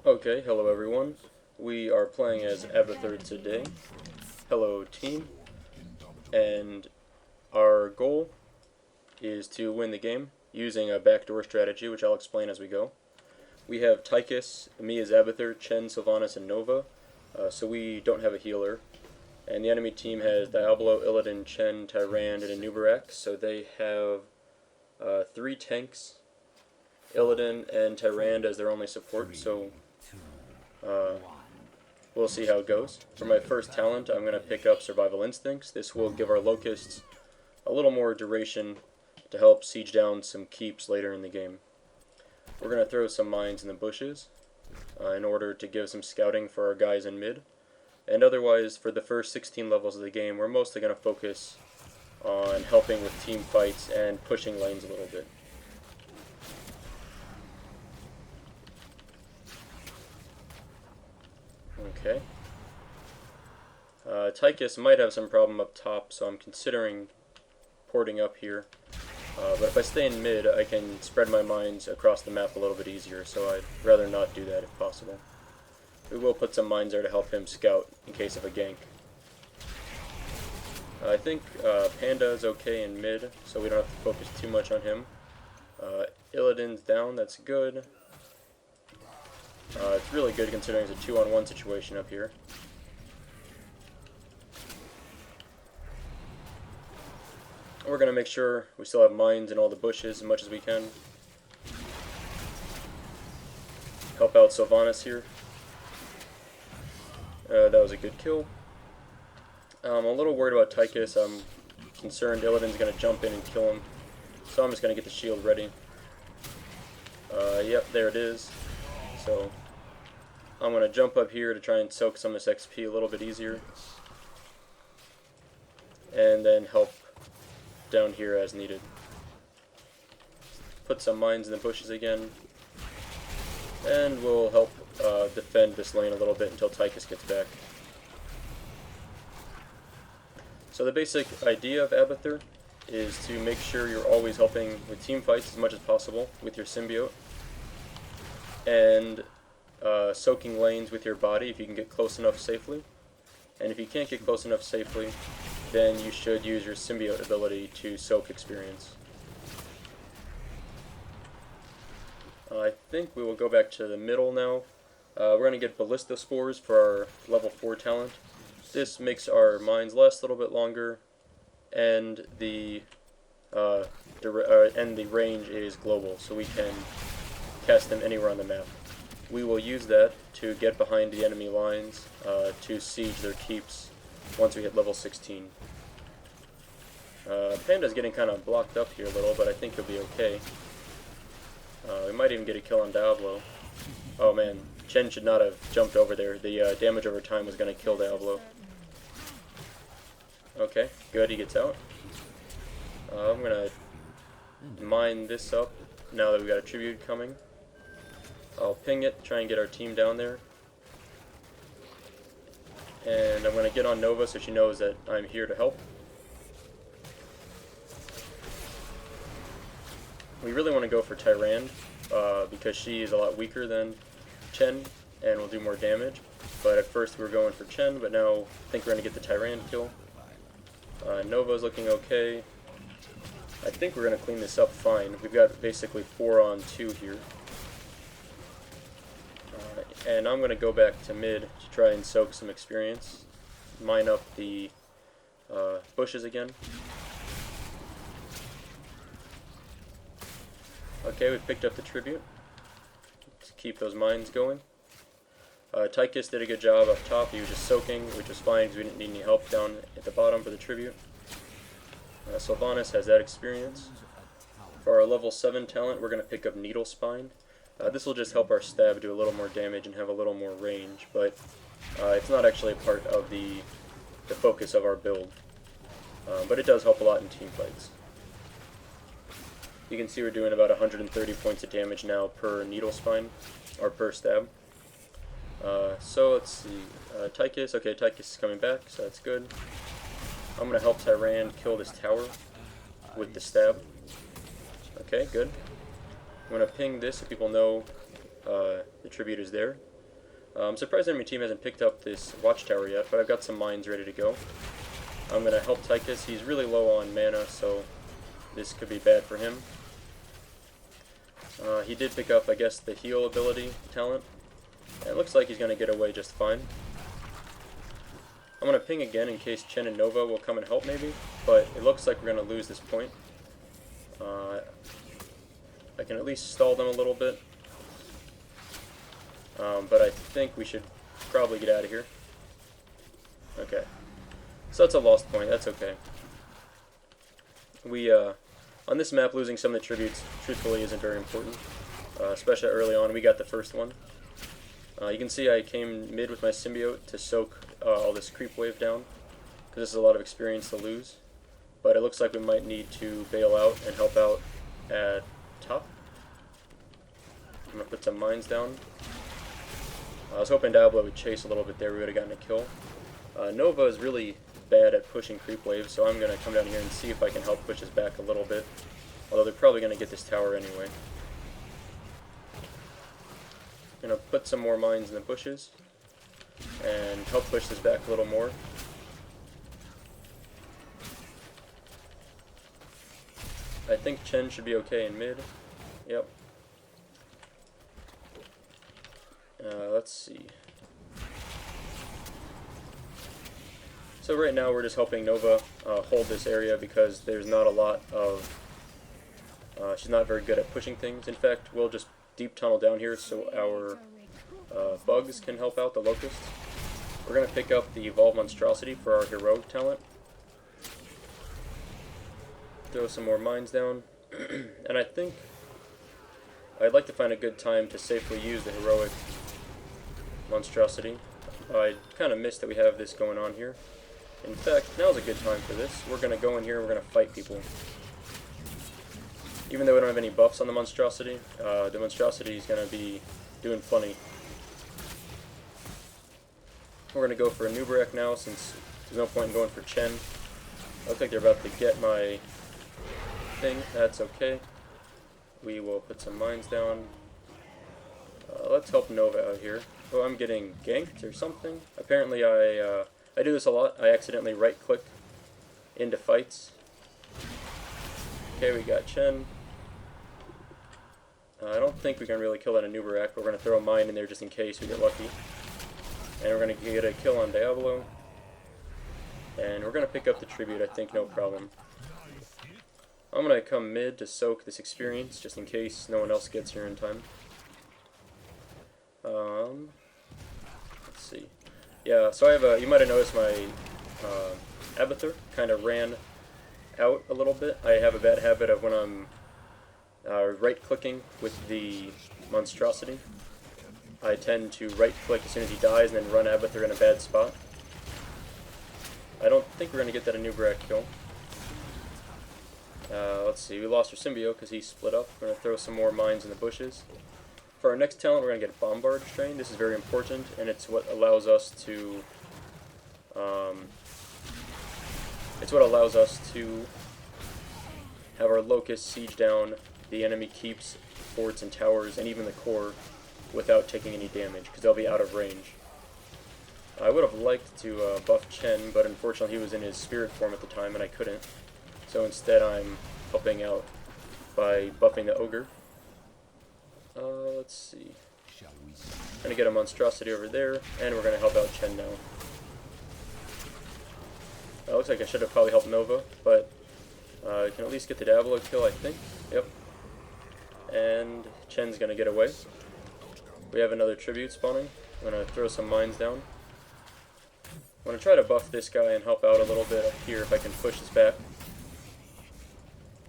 Okay, hello everyone. We are playing as Abathur today. Hello team. And our goal is to win the game using a backdoor strategy, which I'll explain as we go. We have Tychus, me as Abathur, Chen, Sylvanas, and Nova, so we don't have a healer. And the enemy team has Diablo, Illidan, Chen, Tyrande, and Anubarak, so they have three tanks, Illidan and Tyrande as their only support, so uh, we'll see how it goes. For my first talent, I'm going to pick up Survival Instincts. This will give our Locusts a little more duration to help siege down some keeps later in the game. We're going to throw some mines in the bushes in order to give some scouting for our guys in mid. And otherwise, for the first 16 levels of the game, we're mostly going to focus on helping with team fights and pushing lanes a little bit. Okay. Tychus might have some problem up top, so I'm considering porting up here. But if I stay in mid, I can spread my mines across the map a little bit easier, so I'd rather not do that if possible. We will put some mines there to help him scout in case of a gank. I think Panda is okay in mid, so we don't have to focus too much on him. Illidan's down, that's good. It's really good considering it's a 2-on-1 situation up here. We're going to make sure we still have mines in all the bushes as much as we can. Help out Sylvanas here. That was a good kill. I'm a little worried about Tychus. I'm concerned Illidan's going to jump in and kill him. So I'm just going to get the shield ready. Yep, there it is. So I'm going to jump up here to try and soak some of this XP a little bit easier. And then help down here as needed. Put some mines in the bushes again. And we'll help defend this lane a little bit until Tychus gets back. So the basic idea of Abathur is to make sure you're always helping with team fights as much as possible with your symbiote. And soaking lanes with your body if you can get close enough safely. And if you can't get close enough safely, then you should use your symbiote ability to soak experience. I think we will go back to the middle now. We're going to get Ballista Spores for our level 4 talent. This makes our mines last a little bit longer, and the range is global, so we can cast them anywhere on the map. We will use that to get behind the enemy lines to siege their keeps once we hit level 16. Panda's getting kind of blocked up here a little, but I think he'll be okay. We might even get a kill on Diablo. Oh man, Chen should not have jumped over there. The damage over time was going to kill Diablo. Okay, good, he gets out. I'm going to mine this up now that we've got a tribute coming. I'll ping it, try and get our team down there. And I'm going to get on Nova so she knows that I'm here to help. We really want to go for Tyrande because she is a lot weaker than Chen and will do more damage. But at first we were going for Chen, but now I think we're going to get the Tyrande kill. Nova's looking okay. I think we're going to clean this up fine. We've got basically 4-on-2 here. And I'm going to go back to mid to try and soak some experience. Mine up the bushes again. Okay, we picked up the tribute. Let's keep those mines going. Tychus did a good job up top. He was just soaking, which was fine because we didn't need any help down at the bottom for the tribute. Sylvanas has that experience. For our level 7 talent, we're going to pick up Needle Spine. This will just help our stab do a little more damage and have a little more range, but it's not actually a part of the focus of our build. But it does help a lot in team fights. You can see we're doing about 130 points of damage now per Needle Spine, or per stab. So let's see, Tychus, okay, Tychus is coming back, so that's good. I'm going to help Tyrande kill this tower with the stab. Okay, good. I'm going to ping this so people know the tribute is there. I'm surprised the enemy team hasn't picked up this watchtower yet, but I've got some mines ready to go. I'm going to help Tychus. He's really low on mana, so this could be bad for him. He did pick up, I guess, the heal ability talent. And it looks like he's going to get away just fine. I'm going to ping again in case Chen and Nova will come and help maybe, but it looks like we're going to lose this point. I can at least stall them a little bit. But I think we should probably get out of here. Okay. So that's a lost point, that's okay. On this map, losing some of the tributes, truthfully, isn't very important. Especially early on, we got the first one. You can see I came mid with my symbiote to soak all this creep wave down, because this is a lot of experience to lose. But it looks like we might need to bail out and help out at top. I'm going to put some mines down. I was hoping Diablo would chase a little bit there, we would have gotten a kill. Nova is really bad at pushing creep waves, so I'm going to come down here and see if I can help push us back a little bit. Although they're probably going to get this tower anyway. I'm going to put some more mines in the bushes and help push this back a little more. I think Chen should be okay in mid. Yep. Let's see. So right now we're just helping Nova hold this area because there's not a lot of... she's not very good at pushing things. In fact, we'll just deep tunnel down here so our bugs can help out the locusts. We're going to pick up the Evolve Monstrosity for our heroic talent. Throw some more mines down. And I think I'd like to find a good time to safely use the heroic monstrosity. I kind of missed that we have this going on here. In fact, now's a good time for this. We're going to go in here and we're going to fight people. Even though we don't have any buffs on the monstrosity is going to be doing funny. We're going to go for a Nubarak now since there's no point in going for Chen. Looks like they're about to get my thing. That's okay. We will put some mines down. Let's help Nova out here. Oh, I'm getting ganked or something. Apparently I do this a lot. I accidentally right-click into fights. Okay, we got Chen. I don't think we can really kill that Nubarak, but we're going to throw a mine in there just in case we get lucky. And we're going to get a kill on Diablo. And we're going to pick up the tribute, I think, no problem. I'm going to come mid to soak this experience, just in case no one else gets here in time. Let's see. Yeah, so I have you might have noticed my Abathur kind of ran out a little bit. I have a bad habit of when I'm right-clicking with the monstrosity, I tend to right-click as soon as he dies and then run Abathur in a bad spot. I don't think we're going to get that Nubarak kill. Let's see, we lost our symbiote because he split up. We're going to throw some more mines in the bushes. For our next talent, we're going to get Bombard Strain. This is very important, and it's what allows us to have our locusts siege down the enemy keeps, forts, and towers, and even the core without taking any damage, because they'll be out of range. I would have liked to buff Chen, but unfortunately he was in his spirit form at the time, and I couldn't. So instead I'm helping out by buffing the ogre. Let's see. Gonna get a monstrosity over there, and we're gonna help out Chen now. Looks like I should have probably helped Nova, but I can at least get the Diablo kill, I think. Yep. And Chen's gonna get away. We have another tribute spawning. I'm gonna throw some mines down. I'm gonna try to buff this guy and help out a little bit up here if I can push this back.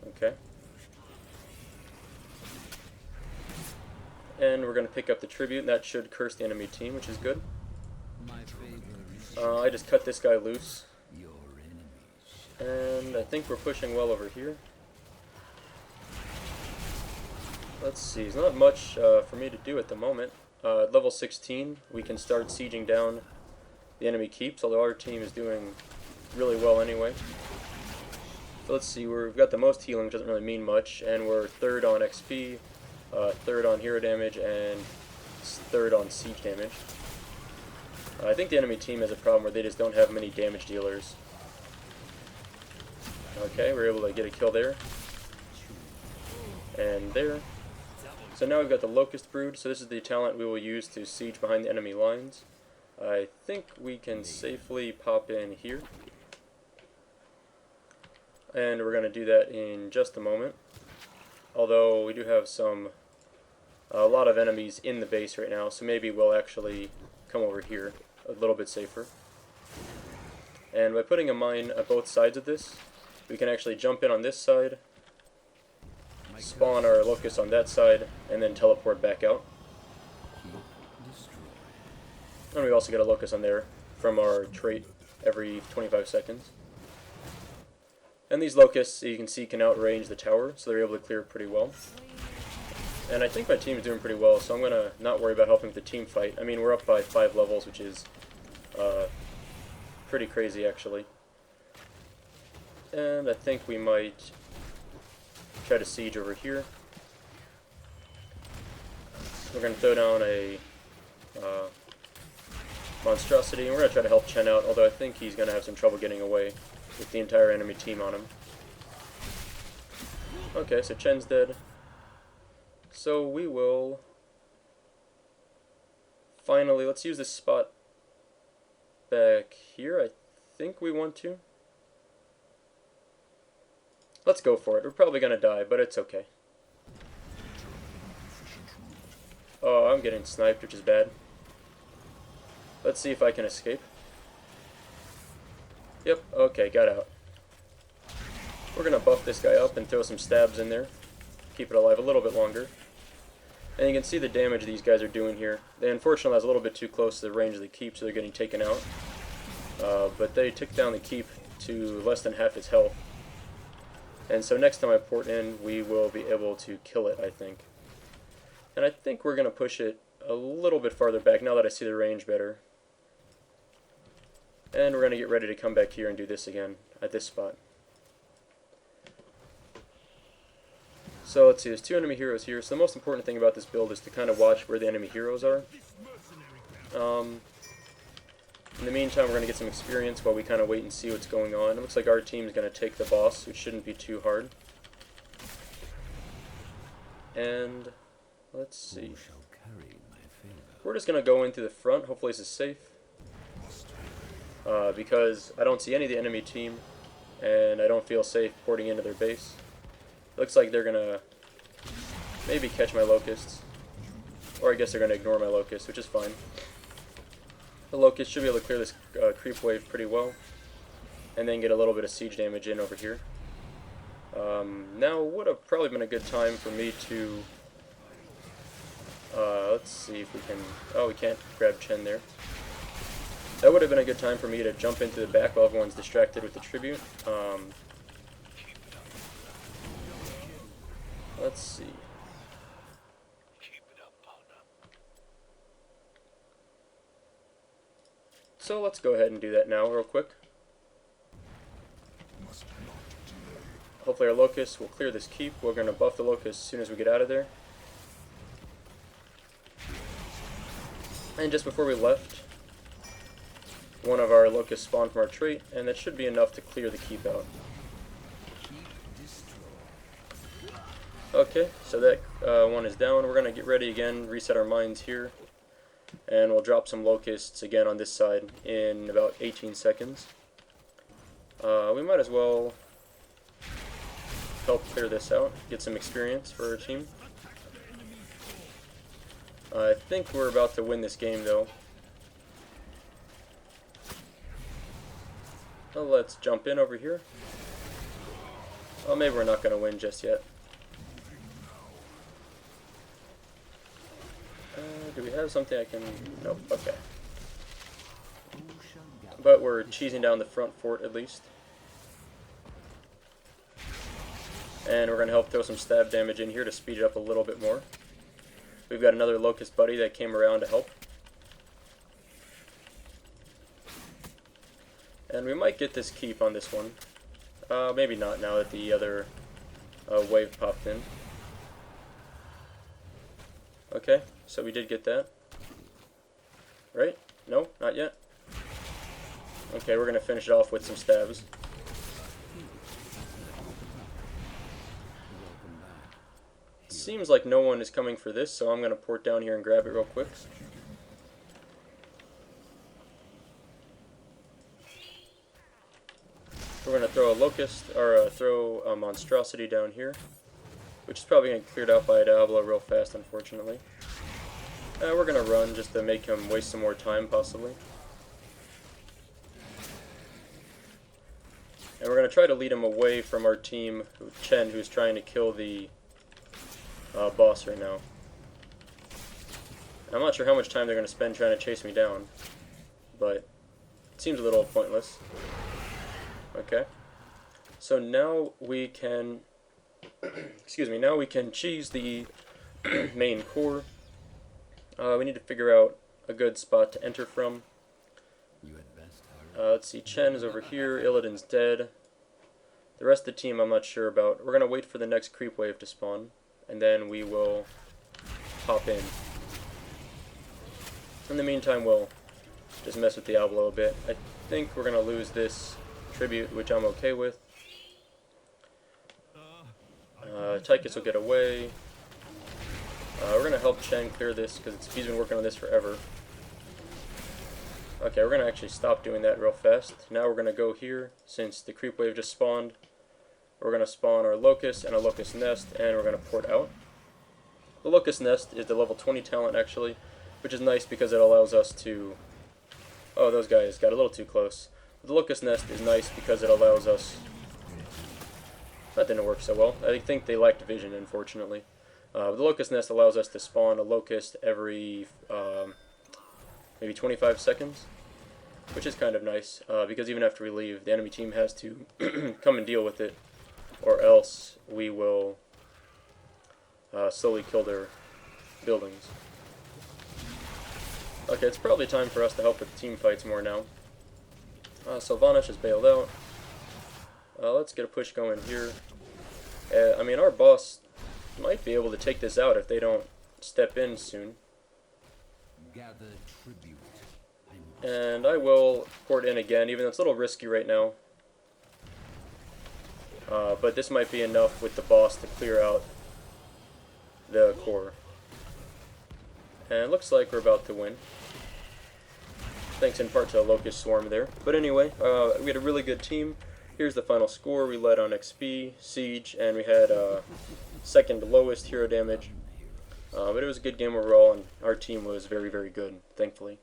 Okay. And we're going to pick up the tribute, and that should curse the enemy team, which is good. I just cut this guy loose. And I think we're pushing well over here. Let's see, there's not much for me to do at the moment. At level 16, we can start sieging down the enemy keeps, although our team is doing really well anyway. So let's see, we've got the most healing, which doesn't really mean much, and we're third on XP, third on hero damage, and third on siege damage. I think the enemy team has a problem where they just don't have many damage dealers. Okay, we're able to get a kill there. And there. So now we've got the Locust Brood, so this is the talent we will use to siege behind the enemy lines. I think we can safely pop in here. And we're going to do that in just a moment. Although we do have a lot of enemies in the base right now, so maybe we'll actually come over here a little bit safer. And by putting a mine at both sides of this, we can actually jump in on this side, spawn our locust on that side, and then teleport back out. And we also get a locust on there from our trait every 25 seconds. And these locusts, you can see, can outrange the tower, so they're able to clear it pretty well. And I think my team is doing pretty well, so I'm going to not worry about helping with the team fight. I mean, we're up by 5 levels, which is pretty crazy, actually. And I think we might try to siege over here. We're going to throw down a monstrosity, and we're going to try to help Chen out, although I think he's going to have some trouble getting away with the entire enemy team on him. Okay, so Chen's dead. So we will finally, let's use this spot back here. I think we want to. Let's go for it. We're probably going to die, but it's okay. Oh, I'm getting sniped, which is bad. Let's see if I can escape. Yep, okay, got out. We're going to buff this guy up and throw some stabs in there. Keep it alive a little bit longer. And you can see the damage these guys are doing here. They unfortunately was a little bit too close to the range of the keep, so they're getting taken out. But they took down the keep to less than half its health. And so next time I port in, we will be able to kill it, I think. And I think we're going to push it a little bit farther back now that I see the range better. And we're going to get ready to come back here and do this again at this spot. So let's see, there's 2 enemy heroes here. So the most important thing about this build is to kind of watch where the enemy heroes are. In the meantime, we're going to get some experience while we kind of wait and see what's going on. It looks like our team is going to take the boss, which shouldn't be too hard. And let's see. We're just going to go in through the front. Hopefully this is safe. Because I don't see any of the enemy team, and I don't feel safe porting into their base. Looks like they're going to maybe catch my locusts. Or I guess they're going to ignore my locusts, which is fine. The locust should be able to clear this creep wave pretty well. And then get a little bit of siege damage in over here. Now would have probably been a good time for me to... let's see if we can... Oh, we can't grab Chen there. That would have been a good time for me to jump into the back while everyone's distracted with the tribute. Let's see. So let's go ahead and do that now real quick. Hopefully our locusts will clear this keep. We're going to buff the locusts as soon as we get out of there. And just before we left, one of our locusts spawned from our trait, and that should be enough to clear the keep out. Okay, so that one is down. We're going to get ready again, reset our mines here, and we'll drop some locusts again on this side in about 18 seconds. We might as well help clear this out, get some experience for our team. I think we're about to win this game though. So let's jump in over here. Well, maybe we're not going to win just yet. Do we have something I can... Nope, okay. But we're cheesing down the front fort at least. And we're going to help throw some stab damage in here to speed it up a little bit more. We've got another locust buddy that came around to help. And we might get this keep on this one. Maybe not now that the other wave popped in. Okay, so we did get that. Right? No, not yet. Okay, we're gonna finish it off with some stabs. It seems like no one is coming for this, so I'm gonna port down here and grab it real quick. We're going to throw a locust, or throw a monstrosity down here, which is probably going to get cleared out by a Diablo real fast, unfortunately. We're going to run just to make him waste some more time, possibly. And we're going to try to lead him away from our team, Chen, who's trying to kill the boss right now. I'm not sure how much time they're going to spend trying to chase me down, but it seems a little pointless. Okay, so now we can, excuse me, now we can cheese the main core. We need to figure out a good spot to enter from. Let's see, Chen is over here, Illidan's dead. The rest of the team I'm not sure about. We're going to wait for the next creep wave to spawn, and then we will hop in. In the meantime, we'll just mess with Diablo a bit. I think we're going to lose this tribute, which I'm okay with. Tychus will get away. We're going to help Chen clear this because he's been working on this forever. Okay, we're going to actually stop doing that real fast. Now we're going to go here, since the creep wave just spawned. We're going to spawn our locust and a locust nest, and we're going to port out. The locust nest is the level 20 talent, actually, which is nice because it allows us to... Oh, those guys got a little too close. The locust nest is nice because it allows us... That didn't work so well. I think they lacked vision, unfortunately. The locust nest allows us to spawn a locust every maybe 25 seconds, which is kind of nice, because even after we leave, the enemy team has to come and deal with it, or else we will slowly kill their buildings. Okay, it's probably time for us to help with team fights more now. Sylvanas has bailed out. Let's get a push going here. I mean, our boss might be able to take this out if they don't step in soon. And I will port in again, even though it's a little risky right now. But this might be enough with the boss to clear out the core. And it looks like we're about to win. Thanks in part to the Locust Swarm there. But anyway, we had a really good team. Here's the final score. We led on XP, Siege, and we had second lowest hero damage. But it was a good game overall, and our team was very, very good, thankfully.